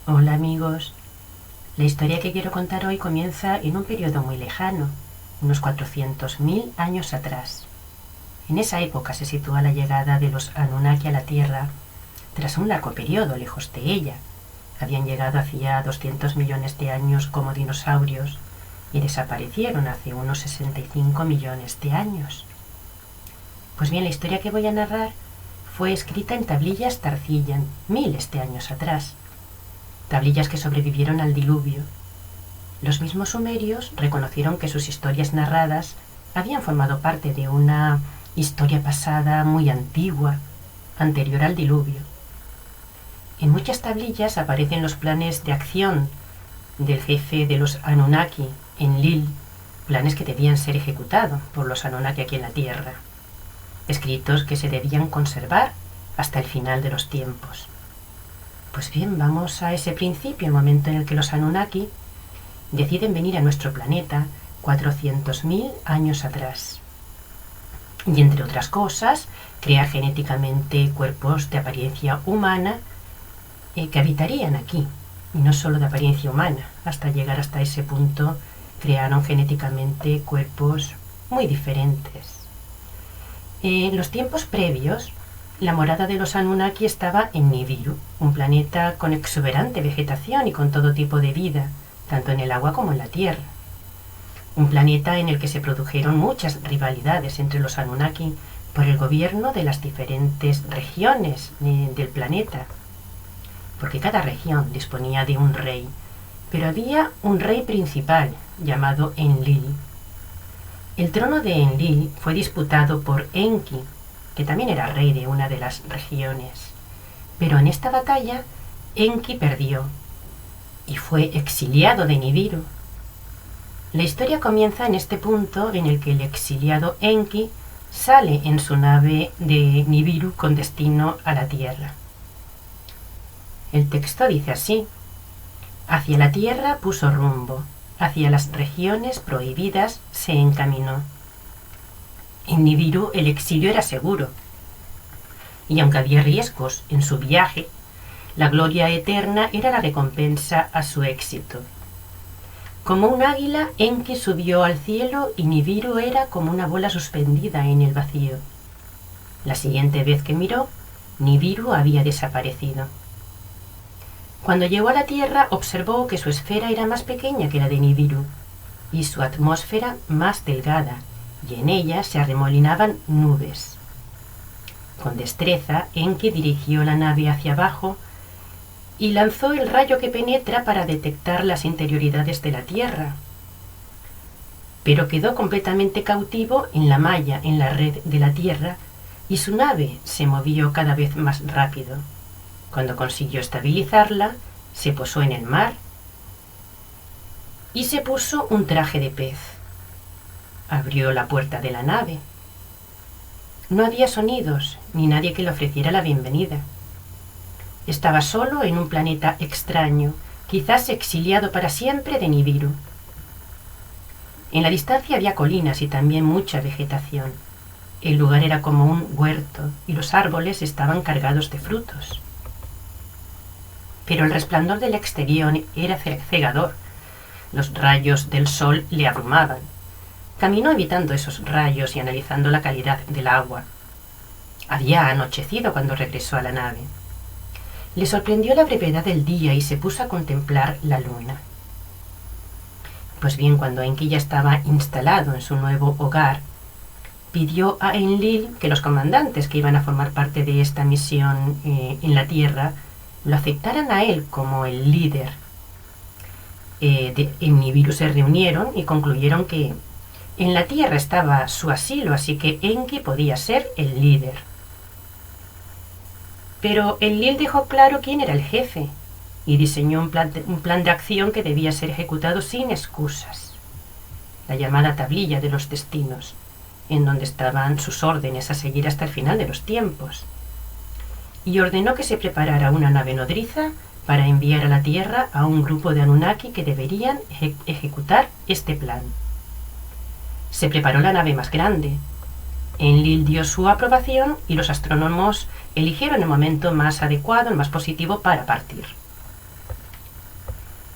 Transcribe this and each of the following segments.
Hola amigos, la historia que quiero contar hoy comienza en un periodo muy lejano, unos 400.000 años atrás. En esa época se sitúa la llegada de los Anunnaki a la Tierra tras un largo periodo lejos de ella. Habían llegado hacía 200 millones de años como dinosaurios y desaparecieron hace unos 65 millones de años. Pues bien, la historia que voy a narrar fue escrita en tablillas de arcilla miles de años atrás. Tablillas que sobrevivieron al diluvio. Los mismos sumerios reconocieron que sus historias narradas habían formado parte de una historia pasada muy antigua, anterior al diluvio. En muchas tablillas aparecen los planes de acción del jefe de los Anunnaki, Enlil, planes que debían ser ejecutados por los Anunnaki aquí en la Tierra, escritos que se debían conservar hasta el final de los tiempos. Pues bien, vamos a ese principio, el momento en el que los Anunnaki deciden venir a nuestro planeta 400.000 años atrás. Y entre otras cosas, crear genéticamente cuerpos de apariencia humana que habitarían aquí, y no solo de apariencia humana. Hasta llegar hasta ese punto, crearon genéticamente cuerpos muy diferentes. En los tiempos previos, la morada de los Anunnaki estaba en Nibiru, un planeta con exuberante vegetación y con todo tipo de vida, tanto en el agua como en la tierra. Un planeta en el que se produjeron muchas rivalidades entre los Anunnaki por el gobierno de las diferentes regiones del planeta, porque cada región disponía de un rey, pero había un rey principal llamado Enlil. El trono de Enlil fue disputado por Enki, que también era rey de una de las regiones. Pero en esta batalla, Enki perdió y fue exiliado de Nibiru. La historia comienza en este punto en el que el exiliado Enki sale en su nave de Nibiru con destino a la Tierra. El texto dice así: hacia la Tierra puso rumbo, hacia las regiones prohibidas se encaminó. En Nibiru el exilio era seguro, y aunque había riesgos en su viaje, la gloria eterna era la recompensa a su éxito. Como un águila, Enki subió al cielo y Nibiru era como una bola suspendida en el vacío. La siguiente vez que miró, Nibiru había desaparecido. Cuando llegó a la Tierra, observó que su esfera era más pequeña que la de Nibiru y su atmósfera más delgada, y en ella se arremolinaban nubes. Con destreza, Enki dirigió la nave hacia abajo y lanzó el rayo que penetra para detectar las interioridades de la Tierra. Pero quedó completamente cautivo en la malla, en la red de la Tierra, y su nave se movió cada vez más rápido. Cuando consiguió estabilizarla, se posó en el mar y se puso un traje de pez. Abrió la puerta de la nave. No había sonidos, ni nadie que le ofreciera la bienvenida. Estaba solo en un planeta extraño, quizás exiliado para siempre de Nibiru. En la distancia había colinas y también mucha vegetación. El lugar era como un huerto y los árboles estaban cargados de frutos. Pero el resplandor del exterior era cegador. Los rayos del sol le abrumaban. Caminó evitando esos rayos y analizando la calidad del agua. Había anochecido cuando regresó a la nave. Le sorprendió la brevedad del día y se puso a contemplar la luna. Pues bien, cuando Enki ya estaba instalado en su nuevo hogar, pidió a Enlil que los comandantes que iban a formar parte de esta misión en la Tierra lo aceptaran a él como el líder. En Nibiru se reunieron y concluyeron que en la Tierra estaba su asilo, así que Enki podía ser el líder. Pero Enlil dejó claro quién era el jefe y diseñó un plan de acción que debía ser ejecutado sin excusas, la llamada tablilla de los destinos, en donde estaban sus órdenes a seguir hasta el final de los tiempos, y ordenó que se preparara una nave nodriza para enviar a la Tierra a un grupo de Anunnaki que deberían ejecutar este plan. Se preparó la nave más grande. Enlil dio su aprobación y los astrónomos eligieron el momento más adecuado, el más positivo para partir.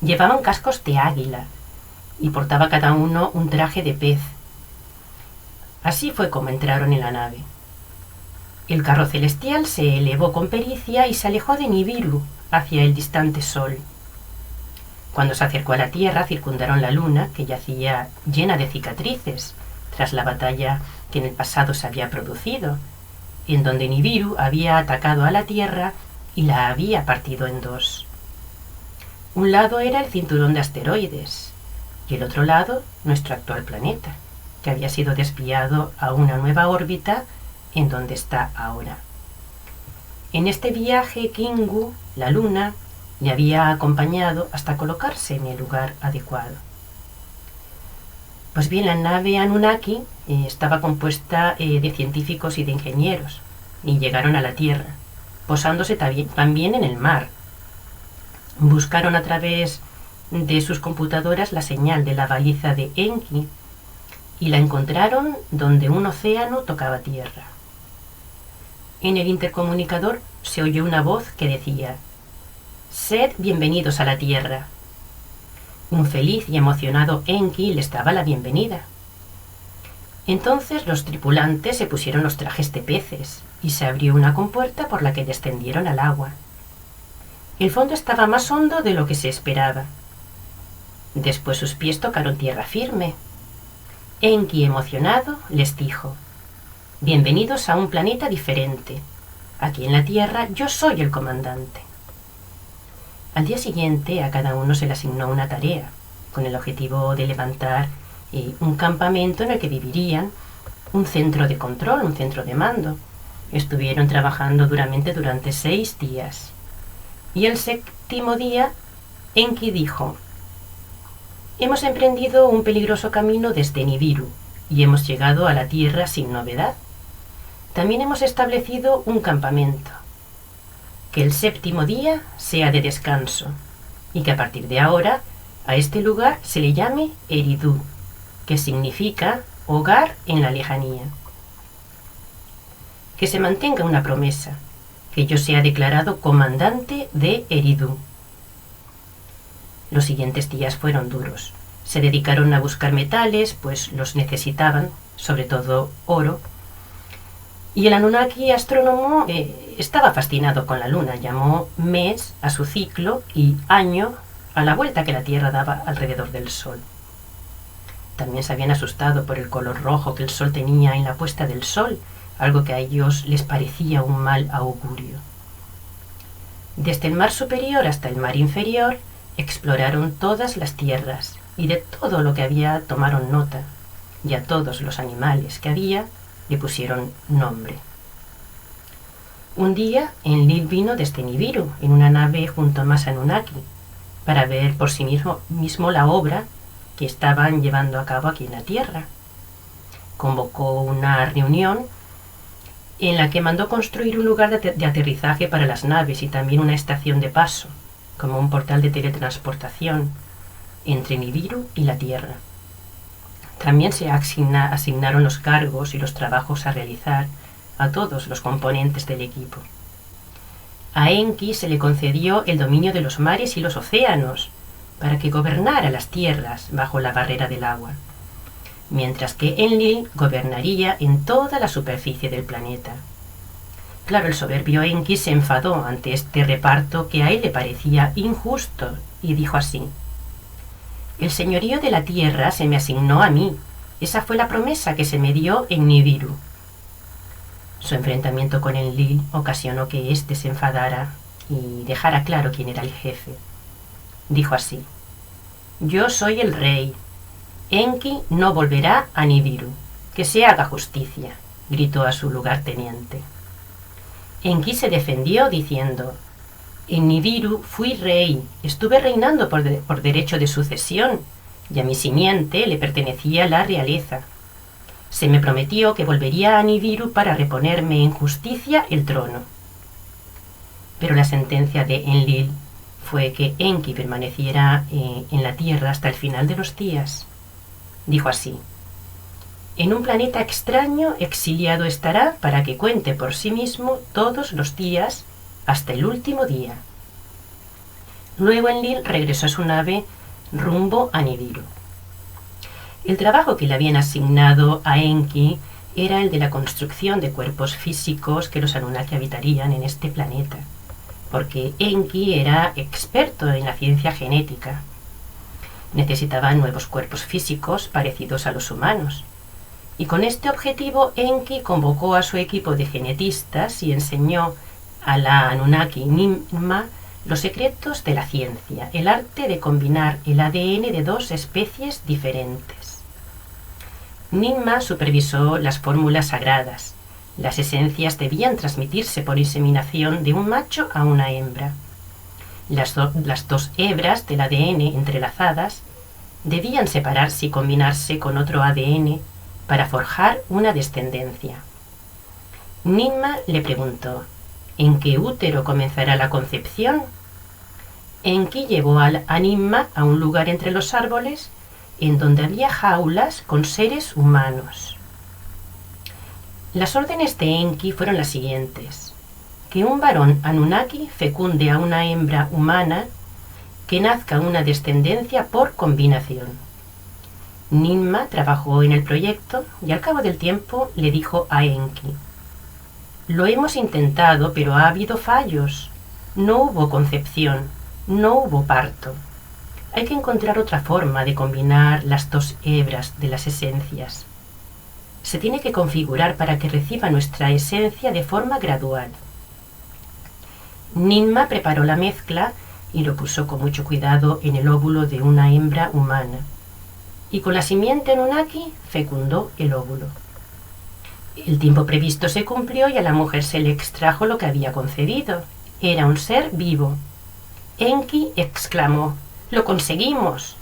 Llevaban cascos de águila y portaba cada uno un traje de pez. Así fue como entraron en la nave. El carro celestial se elevó con pericia y se alejó de Nibiru hacia el distante sol. Cuando se acercó a la Tierra, circundaron la Luna, que yacía llena de cicatrices tras la batalla que en el pasado se había producido, en donde Nibiru había atacado a la Tierra y la había partido en dos. Un lado era el cinturón de asteroides y el otro lado nuestro actual planeta, que había sido desviado a una nueva órbita en donde está ahora. En este viaje Kingu, la Luna, le había acompañado hasta colocarse en el lugar adecuado. Pues bien, la nave Anunnaki estaba compuesta de científicos y de ingenieros, y llegaron a la Tierra, posándose también en el mar. Buscaron a través de sus computadoras la señal de la baliza de Enki y la encontraron donde un océano tocaba tierra. En el intercomunicador se oyó una voz que decía: «Sed bienvenidos a la Tierra». Un feliz y emocionado Enki les daba la bienvenida. Entonces los tripulantes se pusieron los trajes de peces y se abrió una compuerta por la que descendieron al agua. El fondo estaba más hondo de lo que se esperaba. Después sus pies tocaron tierra firme. Enki, emocionado, les dijo: «Bienvenidos a un planeta diferente. Aquí en la Tierra yo soy el comandante». Al día siguiente a cada uno se le asignó una tarea, con el objetivo de levantar un campamento en el que vivirían, un centro de control, un centro de mando. Estuvieron trabajando duramente durante 6 días. Y el 7º día, Enki dijo: «Hemos emprendido un peligroso camino desde Nibiru y hemos llegado a la Tierra sin novedad. También hemos establecido un campamento. Que el 7º día sea de descanso y que a partir de ahora a este lugar se le llame Eridu, que significa hogar en la lejanía. Que se mantenga una promesa, que yo sea declarado comandante de Eridu». Los siguientes días fueron duros. Se dedicaron a buscar metales, pues los necesitaban, sobre todo oro. Y el Anunnaki astrónomo estaba fascinado con la Luna. Llamó mes a su ciclo y año a la vuelta que la Tierra daba alrededor del Sol. También se habían asustado por el color rojo que el Sol tenía en la puesta del Sol, algo que a ellos les parecía un mal augurio. Desde el mar superior hasta el mar inferior exploraron todas las tierras y de todo lo que había tomaron nota, y a todos los animales que había le pusieron nombre. Un día Enlil vino desde Nibiru en una nave junto a más Anunnaki para ver por sí mismo la obra que estaban llevando a cabo aquí en la Tierra. Convocó una reunión en la que mandó construir un lugar de aterrizaje para las naves y también una estación de paso, como un portal de teletransportación entre Nibiru y la Tierra. También se asignaron los cargos y los trabajos a realizar a todos los componentes del equipo. A Enki se le concedió el dominio de los mares y los océanos para que gobernara las tierras bajo la barrera del agua, mientras que Enlil gobernaría en toda la superficie del planeta. Claro, el soberbio Enki se enfadó ante este reparto que a él le parecía injusto y dijo así: «El señorío de la tierra se me asignó a mí. Esa fue la promesa que se me dio en Nibiru». Su enfrentamiento con Enlil ocasionó que éste se enfadara y dejara claro quién era el jefe. Dijo así: «Yo soy el rey. Enki no volverá a Nibiru. Que se haga justicia», gritó a su lugarteniente. Enki se defendió diciendo: «En Nibiru fui rey, estuve reinando por derecho de sucesión, y a mi simiente le pertenecía la realeza. Se me prometió que volvería a Nibiru para reponerme en justicia el trono». Pero la sentencia de Enlil fue que Enki permaneciera en la Tierra hasta el final de los días. Dijo así: «En un planeta extraño exiliado estará para que cuente por sí mismo todos los días hasta el último día». Luego Enlil regresó a su nave rumbo a Nibiru. El trabajo que le habían asignado a Enki era el de la construcción de cuerpos físicos que los Anunnaki habitarían en este planeta, porque Enki era experto en la ciencia genética. Necesitaban nuevos cuerpos físicos parecidos a los humanos. Y con este objetivo Enki convocó a su equipo de genetistas y enseñó a la Anunnaki Ninmah los secretos de la ciencia, el arte de combinar el ADN de dos especies diferentes. Ninmah supervisó las fórmulas sagradas. Las esencias debían transmitirse por inseminación de un macho a una hembra. Las dos hebras del ADN entrelazadas debían separarse y combinarse con otro ADN para forjar una descendencia. Ninmah le preguntó: ¿en qué útero comenzará la concepción? Enki llevó a Ninmah a un lugar entre los árboles en donde había jaulas con seres humanos. Las órdenes de Enki fueron las siguientes: que un varón Anunnaki fecunde a una hembra humana, que nazca una descendencia por combinación. Ninmah trabajó en el proyecto y al cabo del tiempo le dijo a Enki: lo hemos intentado, pero ha habido fallos. No hubo concepción, no hubo parto. Hay que encontrar otra forma de combinar las dos hebras de las esencias. Se tiene que configurar para que reciba nuestra esencia de forma gradual. Ninmah preparó la mezcla y lo puso con mucho cuidado en el óvulo de una hembra humana. Y con la simiente Anunnaki fecundó el óvulo. El tiempo previsto se cumplió y a la mujer se le extrajo lo que había concebido. Era un ser vivo. Enki exclamó: ¡lo conseguimos!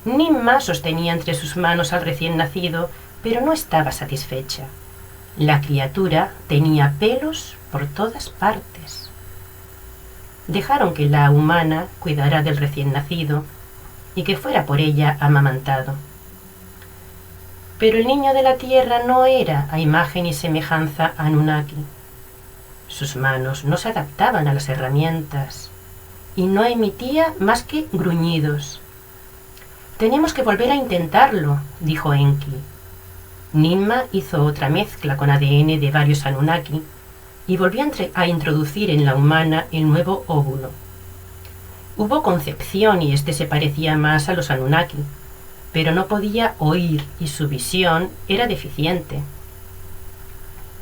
Ninmah sostenía entre sus manos al recién nacido, pero no estaba satisfecha. La criatura tenía pelos por todas partes. Dejaron que la humana cuidara del recién nacido y que fuera por ella amamantado. Pero el niño de la tierra no era a imagen y semejanza Anunnaki. Sus manos no se adaptaban a las herramientas y no emitía más que gruñidos. «Tenemos que volver a intentarlo», dijo Enki. Ninmah hizo otra mezcla con ADN de varios Anunnaki y volvió a introducir en la humana el nuevo óvulo. Hubo concepción y este se parecía más a los Anunnaki, pero no podía oír y su visión era deficiente.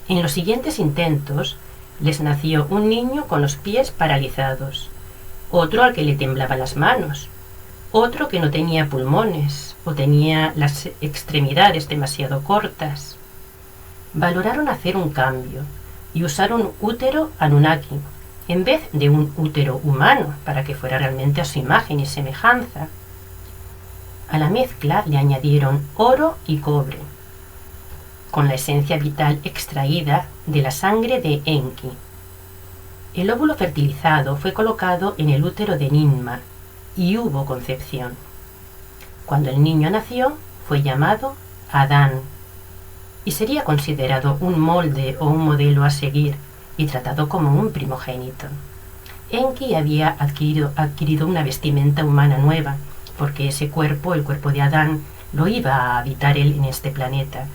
En los siguientes intentos les nació un niño con los pies paralizados, otro al que le temblaban las manos, otro que no tenía pulmones o tenía las extremidades demasiado cortas. Valoraron hacer un cambio y usaron útero Anunnaki en vez de un útero humano para que fuera realmente a su imagen y semejanza. A la mezcla le añadieron oro y cobre, con la esencia vital extraída de la sangre de Enki. El óvulo fertilizado fue colocado en el útero de Ninmah y hubo concepción. Cuando el niño nació, fue llamado Adán y sería considerado un molde o un modelo a seguir y tratado como un primogénito. Enki había adquirido una vestimenta humana nueva, porque ese cuerpo, el cuerpo de Adán, lo iba a habitar él en este planeta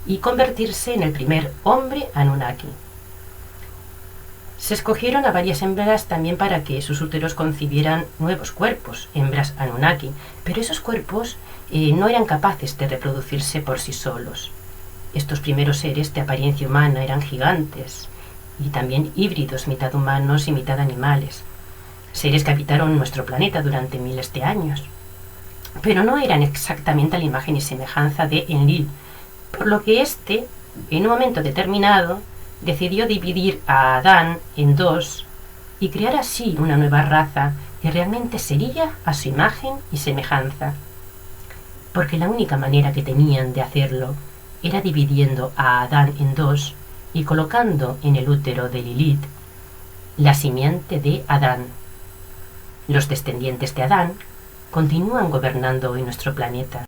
y convertirse en el primer hombre Anunnaki. Se escogieron a varias hembras también para que sus úteros concibieran nuevos cuerpos, hembras Anunnaki, pero esos cuerpos no eran capaces de reproducirse por sí solos. Estos primeros seres de apariencia humana eran gigantes y también híbridos, mitad humanos y mitad animales, seres que habitaron nuestro planeta durante miles de años. Pero no eran exactamente a la imagen y semejanza de Enlil, por lo que éste, en un momento determinado, decidió dividir a Adán en dos y crear así una nueva raza que realmente sería a su imagen y semejanza. Porque la única manera que tenían de hacerlo era dividiendo a Adán en dos y colocando en el útero de Lilith la simiente de Adán. Los descendientes de Adán continúan gobernando hoy nuestro planeta.